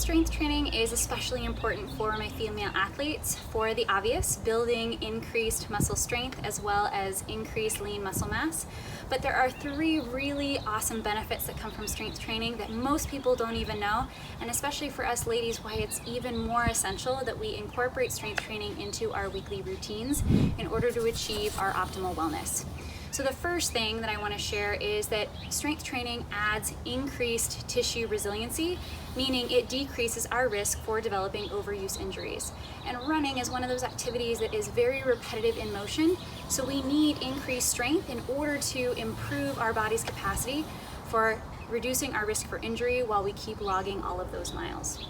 Strength training is especially important for my female athletes for the obvious, building increased muscle strength as well as increased lean muscle mass. But there are 3 really awesome benefits that come from strength training that most people don't even know, and especially for us ladies, why it's even more essential that we incorporate strength training into our weekly routines in order to achieve our optimal wellness. So the first thing that I want to share is that strength training adds increased tissue resiliency, meaning it decreases our risk for developing overuse injuries. And running is one of those activities that is very repetitive in motion, so we need increased strength in order to improve our body's capacity for reducing our risk for injury while we keep logging all of those miles.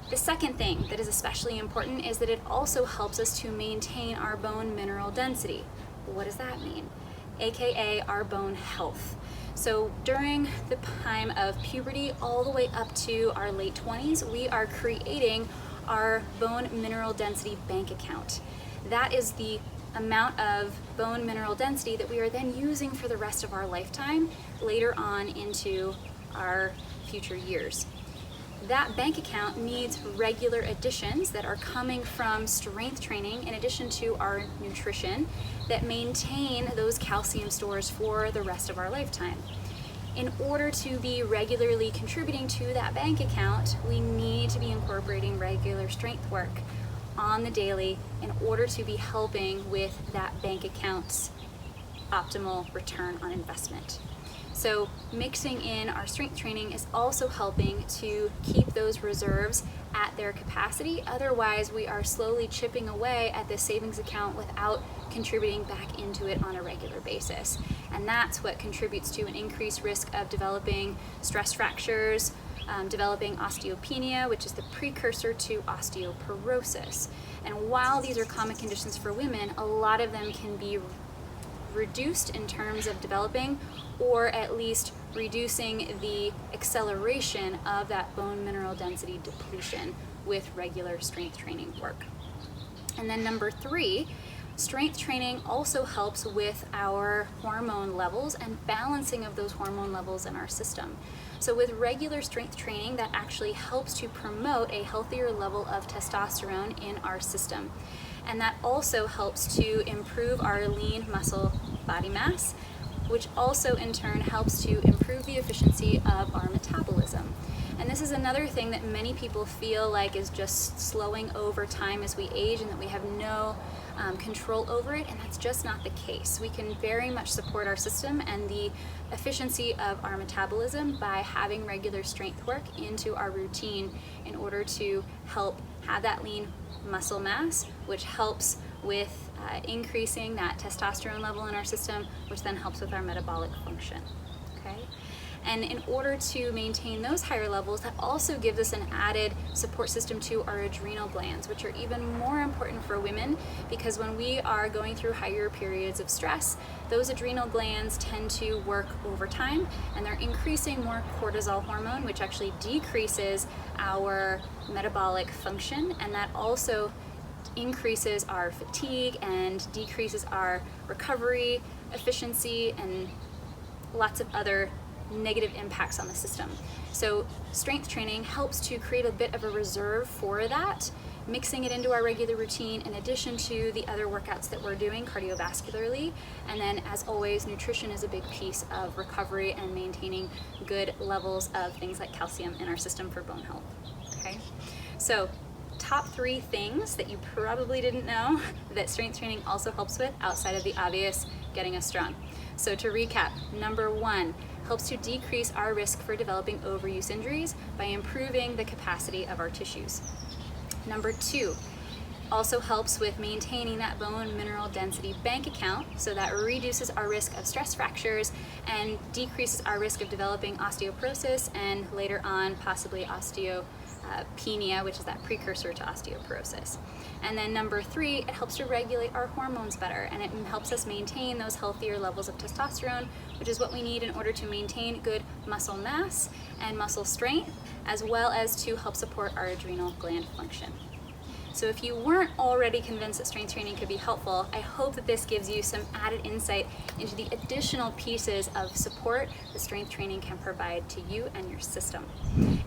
The second thing that is especially important is that it also helps us to maintain our bone mineral density. What does that mean? AKA our bone health. So during the time of puberty all the way up to our late 20s, we are creating our bone mineral density bank account. That is the amount of bone mineral density that we are then using for the rest of our lifetime later on into our future years. That bank account needs regular additions that are coming from strength training in addition to our nutrition that maintain those calcium stores for the rest of our lifetime. In order to be regularly contributing to that bank account, we need to be incorporating regular strength work on the daily in order to be helping with that bank account's optimal return on investment. So mixing in our strength training is also helping to keep those reserves at their capacity. Otherwise, we are slowly chipping away at this savings account without contributing back into it on a regular basis. And that's what contributes to an increased risk of developing stress fractures, developing osteopenia, which is the precursor to osteoporosis. And while these are common conditions for women, a lot of them can be reduced in terms of developing, or at least reducing the acceleration of that bone mineral density depletion with regular strength training work. And then number 3, strength training also helps with our hormone levels and balancing of those hormone levels in our system. So with regular strength training, that actually helps to promote a healthier level of testosterone in our system. And that also helps to improve our lean muscle body mass, which also in turn helps to improve the efficiency of our metabolism. And this is another thing that many people feel like is just slowing over time as we age and that we have no control over it, and that's just not the case. We can very much support our system and the efficiency of our metabolism by having regular strength work into our routine in order to help have that lean muscle mass, which helps with increasing that testosterone level in our system, which then helps with our metabolic function. Okay? And in order to maintain those higher levels, that also gives us an added support system to our adrenal glands, which are even more important for women because when we are going through higher periods of stress, those adrenal glands tend to work overtime and they're increasing more cortisol hormone, which actually decreases our metabolic function, and that also increases our fatigue and decreases our recovery efficiency and lots of other negative impacts on the system. So strength training helps to create a bit of a reserve for that, mixing it into our regular routine in addition to the other workouts that we're doing cardiovascularly. And then as always, nutrition is a big piece of recovery and maintaining good levels of things like calcium in our system for bone health. Okay, so top 3 things that you probably didn't know that strength training also helps with outside of the obvious getting us strong. So to recap, number 1, helps to decrease our risk for developing overuse injuries by improving the capacity of our tissues. Number 2, also helps with maintaining that bone mineral density bank account, so that reduces our risk of stress fractures and decreases our risk of developing osteoporosis and later on possibly osteopenia, which is that precursor to osteoporosis. And then number 3, it helps to regulate our hormones better, and it helps us maintain those healthier levels of testosterone, which is what we need in order to maintain good muscle mass and muscle strength, as well as to help support our adrenal gland function. So if you weren't already convinced that strength training could be helpful, I hope that this gives you some added insight into the additional pieces of support that strength training can provide to you and your system.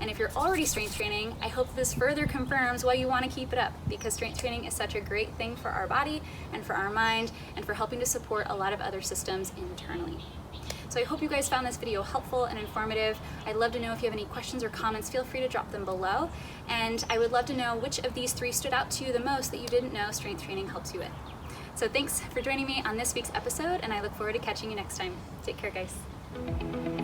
And if you're already strength training, I hope this further confirms why you want to keep it up, because strength training is such a great thing for our body and for our mind and for helping to support a lot of other systems internally. So I hope you guys found this video helpful and informative. I'd love to know if you have any questions or comments, feel free to drop them below. And I would love to know which of these 3 stood out to you the most that you didn't know strength training helps you with. So thanks for joining me on this week's episode, and I look forward to catching you next time. Take care, guys.